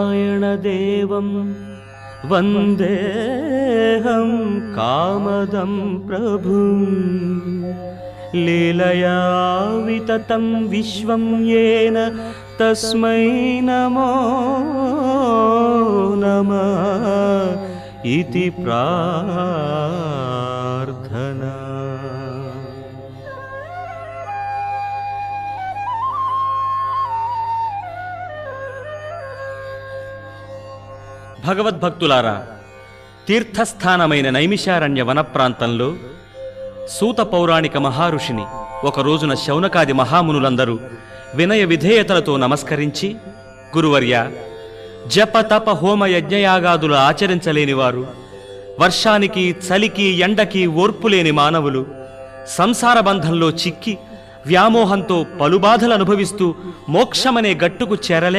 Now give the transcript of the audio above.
సత్యనారాయణదేవం వందేహం కామదం ప్రభుం లీలయా వితతం విశ్వం యేన తస్మై నమో నమః ఇతి ప్రార్థనా. భగవద్భక్తులారా, తీర్థస్థానమైన నైమిషారణ్య వన ప్రాంతంలో సూత పౌరాణిక మహారుషిని ఒక రోజున శౌనకాది మహామునులందరూ వినయ విధేయతలతో నమస్కరించి, గురువర్య, జప తప హోమ యజ్ఞయాగాదులు ఆచరించలేనివారు, వర్షానికి చలికి ఎండకి ఓర్పులేని మానవులు, సంసార బంధంలో చిక్కి వ్యామోహంతో పలుబాధలు అనుభవిస్తూ మోక్షమనే గట్టుకు చేరలే